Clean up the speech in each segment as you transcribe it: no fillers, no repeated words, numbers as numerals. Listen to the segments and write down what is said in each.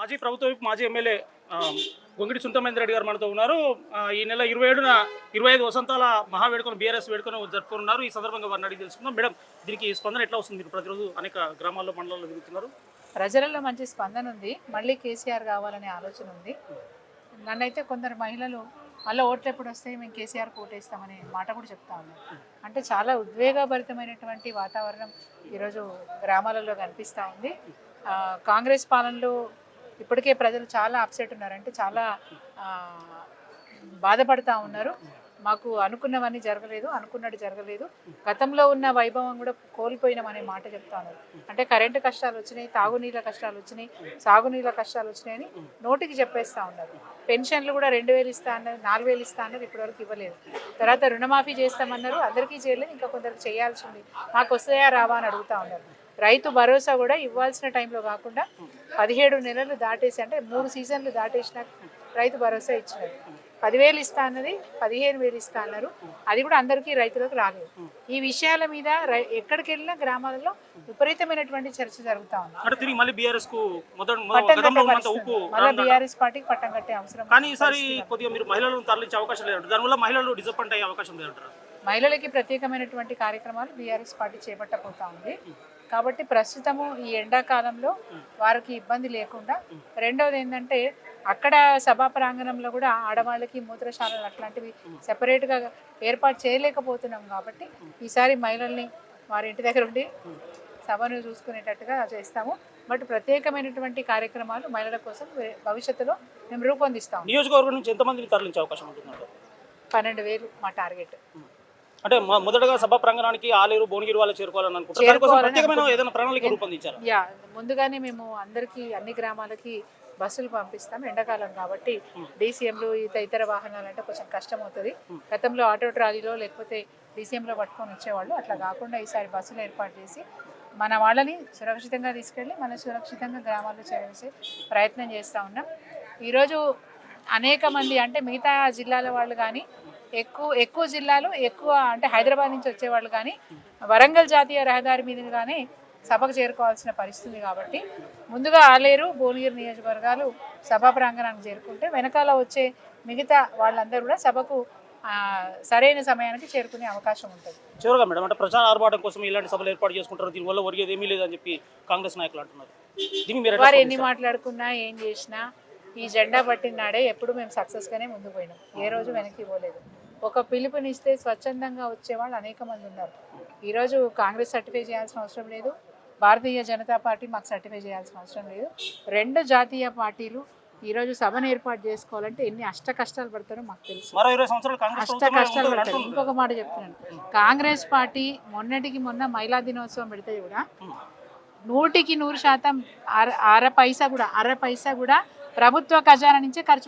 మాజీ ప్రభుత్వ విప్ మాజీ ఎమ్మెల్యే గొంగిడి సుంతమేందర్ రెడ్డి గారు మనతో ఉన్నారు. ఈ నెల 27న 25 వసంతాల మహావేడుకను బీఆర్ఎస్ వేడుకను జరుపుకున్నారు. ఈ సందర్భంగా వారిని అడిగి తెలుసుకుందాం. మేడం, దీనికి స్పందన ఎట్లా వస్తుంది? మీరు ప్రతిరోజు అనేక గ్రామాల్లో మండలాల్లో తిరుగుతున్నారు. ప్రజలలో మంచి స్పందన ఉంది. మళ్ళీ కేసీఆర్ కావాలనే ఆలోచన ఉంది. నన్నైతే కొందరు మహిళలు మళ్ళీ ఓట్లు ఎప్పుడు వస్తాయి, మేము కేసీఆర్కి ఓటేస్తామనే మాట కూడా చెప్తా ఉన్నారు. అంటే చాలా ఉద్వేగభరితమైనటువంటి వాతావరణం ఈరోజు గ్రామాలలో కనిపిస్తూ ఉంది. కాంగ్రెస్ పాలనలో ఇప్పటికే ప్రజలు చాలా అప్సెట్ ఉన్నారు. అంటే చాలా బాధపడుతూ ఉన్నారు. మాకు అనుకున్నవన్నీ జరగలేదు, అనుకున్నట్టు జరగలేదు, గతంలో ఉన్న వైభవం కూడా కోల్పోయినామనే మాట చెప్తా ఉన్నారు. అంటే కరెంటు కష్టాలు వచ్చినాయి, తాగునీళ్ళ కష్టాలు వచ్చినాయి, సాగునీళ్ళ కష్టాలు వచ్చినాయని నోటికి చెప్పేస్తూ ఉన్నారు. పెన్షన్లు కూడా 2000 ఇస్తా అన్నారు, 4000 ఇస్తా అన్నారు, ఇప్పటివరకు ఇవ్వలేదు. తర్వాత రుణమాఫీ చేస్తామన్నారు, అందరికీ చేయలేదు, ఇంకా కొందరికి చేయాల్సి ఉంది, మాకు వస్తాయా రావా అని అడుగుతూ ఉన్నారు. రైతు భరోసా కూడా ఇవ్వాల్సిన టైంలో కాకుండా 17 నెలలు దాటేసి, అంటే 3 సీజన్లు దాటేసిన రైతు భరోసా ఇచ్చినారు. 10,000 ఇస్తా అన్నది 15,000 ఇస్తా అన్నారు. అది కూడా అందరికీ రైతులకు రాలేదు. ఈ విషయాల మీద ఎక్కడికి వెళ్ళినా గ్రామాలలో విపరీతమైనటువంటి చర్చ జరుగుతూ ఉంది. మళ్ళీ బీఆర్ఎస్ పార్టీకి పట్టం కట్టే అవసరం. కానీ ఈసారి కొద్దిగా మీరు మహిళలను తరలించే అవకాశం లేదు, దానివల్ల మహిళలు డిసప్పాయింట్ అయ్యే అవకాశం లేదంటారు. మహిళలకి ప్రత్యేకమైనటువంటి కార్యక్రమాలు బీఆర్ఎస్ పార్టీ చేపట్టబోతా ఉంది. కాబట్టి ప్రస్తుతము ఈ ఎండాకాలంలో వారికి ఇబ్బంది లేకుండా, రెండవది ఏంటంటే అక్కడ సభా ప్రాంగణంలో కూడా ఆడవాళ్ళకి మూత్రశాలలు అట్లాంటివి సెపరేట్గా ఏర్పాటు చేయలేకపోతున్నాం. కాబట్టి ఈసారి మహిళల్ని వారి ఇంటి దగ్గర ఉండి సభను చూసుకునేటట్టుగా చేస్తాము. బట్ ప్రత్యేకమైనటువంటి కార్యక్రమాలు మహిళల కోసం భవిష్యత్తులో మేము రూపొందిస్తాము. నియోజకవర్గం నుంచి ఎంతమందిని తరలించే అవకాశం ఉంటుందంటే 12,000 మా టార్గెట్. అంటే మొదటగా సభా ప్రాంగణానికి ఆలేరు, భువనగిరి వాళ్ళు చేరుకోవాలని అనుకుంటున్నారు. యా, ముందుగానే మేము అందరికీ అన్ని గ్రామాలకి బస్సులు పంపిస్తాం. ఎండాకాలం కాబట్టి డీసీఎంలు ఇతర వాహనాలు అంటే కొంచెం కష్టం అవుతుంది. గతంలో ఆటో ట్రాలీలో లేకపోతే డీసీఎంలో పట్టుకొని వచ్చేవాళ్ళు, అట్లా కాకుండా ఈసారి బస్సులు ఏర్పాటు చేసి మన వాళ్ళని సురక్షితంగా తీసుకెళ్ళి మన సురక్షితంగా గ్రామాల్లో చేరవేసే ప్రయత్నం చేస్తూ ఉన్నాం. ఈరోజు అనేక మంది, అంటే మిగతా జిల్లాల వాళ్ళు కానీ ఎక్కువ జిల్లాలు అంటే హైదరాబాద్ నుంచి వచ్చేవాళ్ళు కానీ వరంగల్ జాతీయ రహదారి మీద కానీ సభకు చేరుకోవాల్సిన పరిస్థితి. కాబట్టి ముందుగా ఆలేరు, భువనగిరి నియోజకవర్గాలు సభా ప్రాంగణానికి చేరుకుంటే వెనకాల వచ్చే మిగతా వాళ్ళందరూ కూడా సభకు సరైన సమయానికి చేరుకునే అవకాశం ఉంటుంది. చివరిగా మేడం, అంటే ప్రచార ఆర్భాటం కోసం ఇలాంటి సభలు ఏర్పాటు చేసుకుంటారు, దీనివల్ల ఒరిగేది ఏమీ లేదని చెప్పి కాంగ్రెస్ నాయకులు అంటున్నారు. వారు ఎన్ని మాట్లాడుకున్నా ఏం చేసినా ఈ జెండా పట్టిన నాడే ఎప్పుడు మేము సక్సెస్గానే ముందుకు పోయినాం, ఏ రోజు వెనక్కి పోలేదు. ఒక పిలుపునిస్తే స్వచ్ఛందంగా వచ్చేవాళ్ళు అనేక మంది ఉన్నారు. ఈరోజు కాంగ్రెస్ సర్టిఫై చేయాల్సిన అవసరం లేదు, భారతీయ జనతా పార్టీ మాకు సర్టిఫై చేయాల్సిన అవసరం లేదు. 2 జాతీయ పార్టీలు ఈరోజు సభను ఏర్పాటు చేసుకోవాలంటే ఎన్ని అష్ట కష్టాలు పడతారో మాకు తెలుసు. అష్ట కష్టాలు పడతారు. ఇంకొక మాట చెప్తున్నాను, కాంగ్రెస్ పార్టీ మొన్నటికి మొన్న మహిళా దినోత్సవం పెడితే కూడా 100% అర పైసా కూడా ప్రభుత్వ ఖజానా నుంచే ఖర్చు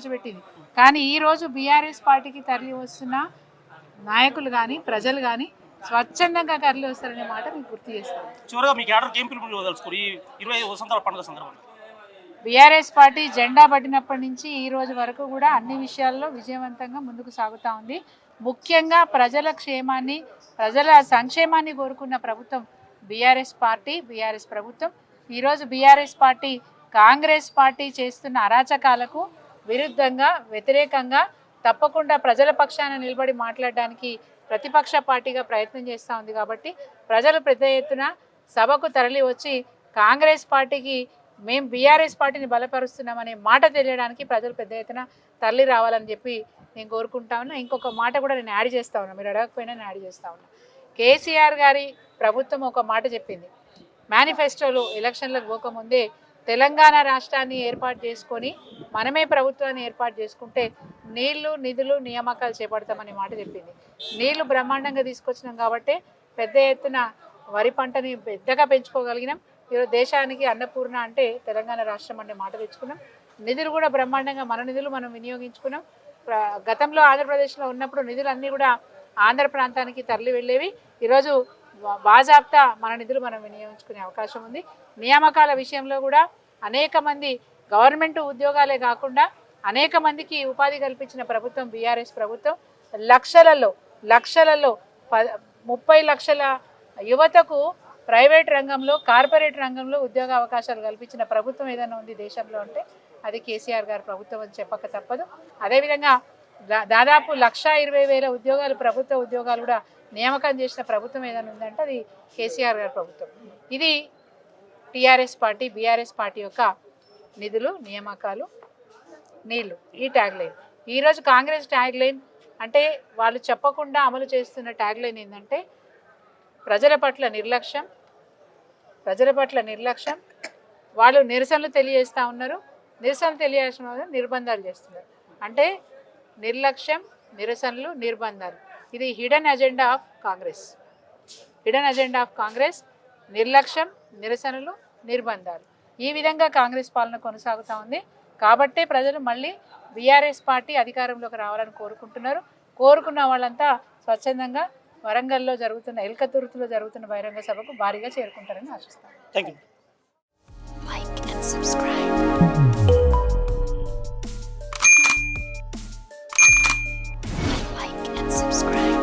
పెట్టింది. కానీ ఈరోజు బీఆర్ఎస్ పార్టీకి తరలి వస్తున్న నాయకులు కానీ ప్రజలు కానీ స్వచ్ఛందంగా తరలి వస్తారనే మాట మీకు గుర్తు చేస్తాను. బీఆర్ఎస్ పార్టీ జెండా పట్టినప్పటి నుంచి ఈ రోజు వరకు కూడా అన్ని విషయాల్లో విజయవంతంగా ముందుకు సాగుతూ ఉంది. ముఖ్యంగా ప్రజల క్షేమాన్ని, ప్రజల సంక్షేమాన్ని కోరుకున్న ప్రభుత్వం బీఆర్ఎస్ ప్రభుత్వం. ఈరోజు బీఆర్ఎస్ పార్టీ కాంగ్రెస్ పార్టీ చేస్తున్న అరాచకాలకు విరుద్ధంగా, వ్యతిరేకంగా తప్పకుండా ప్రజల పక్షాన నిలబడి మాట్లాడడానికి ప్రతిపక్ష పార్టీగా ప్రయత్నం చేస్తూ ఉంది. కాబట్టి ప్రజలు పెద్ద ఎత్తున సభకు తరలి వచ్చి కాంగ్రెస్ పార్టీకి మేము బీఆర్ఎస్ పార్టీని బలపరుస్తున్నామనే మాట తెలియడానికి ప్రజలు పెద్ద ఎత్తున తరలి రావాలని చెప్పి నేను కోరుకుంటా ఉన్నా. ఇంకొక మాట కూడా నేను యాడ్ చేస్తూ ఉన్నా, మీరు అడగకపోయినా నేను యాడ్ చేస్తూ ఉన్నా. కేసీఆర్ గారి ప్రభుత్వం ఒక మాట చెప్పింది మేనిఫెస్టోలో, ఎలక్షన్లకు పోకముందే తెలంగాణ రాష్ట్రాన్ని ఏర్పాటు చేసుకొని మనమే ప్రభుత్వాన్ని ఏర్పాటు చేసుకుంటే నీళ్లు, నిధులు, నియామకాలు చేపడతామనే మాట చెప్పింది. నీళ్లు బ్రహ్మాండంగా తీసుకొచ్చినాం కాబట్టి పెద్ద ఎత్తున వరి పంటని పెద్దగా పెంచుకోగలిగినాం. ఈరోజు దేశానికి అన్నపూర్ణ అంటే తెలంగాణ రాష్ట్రం అనే మాట తెచ్చుకున్నాం. నిధులు కూడా బ్రహ్మాండంగా మన నిధులు మనం వినియోగించుకున్నాం. గతంలో ఆంధ్రప్రదేశ్లో ఉన్నప్పుడు నిధులన్నీ కూడా ఆంధ్ర ప్రాంతానికి తరలి వెళ్ళేవి. ఈరోజు బాజాప్తా మన నిధులు మనం వినియోగించుకునే అవకాశం ఉంది. నియామకాల విషయంలో కూడా అనేక మంది గవర్నమెంట్ ఉద్యోగాలే కాకుండా అనేక మందికి ఉపాధి కల్పించిన ప్రభుత్వం బీఆర్ఎస్ ప్రభుత్వం. లక్షలలో 30 లక్షల యువతకు ప్రైవేట్ రంగంలో కార్పొరేట్ రంగంలో ఉద్యోగ అవకాశాలు కల్పించిన ప్రభుత్వం ఏదైనా ఉంది దేశంలో అంటే అది కేసీఆర్ గారి ప్రభుత్వం అని చెప్పక తప్పదు. అదేవిధంగా దాదాపు 1,20,000 ఉద్యోగాలు ప్రభుత్వ ఉద్యోగాలు కూడా నియామకం చేసిన ప్రభుత్వం ఏదైనా ఉందంటే అది కేసీఆర్ గారి ప్రభుత్వం. ఇది టీఆర్ఎస్ పార్టీ బీఆర్ఎస్ పార్టీ యొక్క నిధులు నియామకాలు నీళ్లు ఈ ట్యాగ్ లైన్. ఈరోజు కాంగ్రెస్ ట్యాగ్ లైన్ అంటే వాళ్ళు చెప్పకుండా అమలు చేస్తున్న ట్యాగ్ లైన్ ఏంటంటే ప్రజల పట్ల నిర్లక్ష్యం, వాళ్ళు నిరసనలు తెలియజేస్తూ ఉన్నారు, నిరసనలు తెలియజేసిన నిర్బంధాలు చేస్తున్నారు. అంటే నిర్లక్ష్యం, నిరసనలు, నిర్బంధాలు ఇది హిడెన్ అజెండా ఆఫ్ కాంగ్రెస్. నిర్లక్ష్యం, నిరసనలు, నిర్బంధాలు ఈ విధంగా కాంగ్రెస్ పాలన కొనసాగుతూ ఉంది. కాబట్టే ప్రజలు మళ్ళీ బీఆర్ఎస్ పార్టీ అధికారంలోకి రావాలని కోరుకున్న వాళ్ళంతా స్వచ్ఛందంగా వరంగల్లో జరుగుతున్న ఎల్కతుర్తిలో జరుగుతున్న బహిరంగ సభకు భారీగా చేరుకుంటారని ఆశిస్తాను. Thank you. Like and subscribe. Like and subscribe.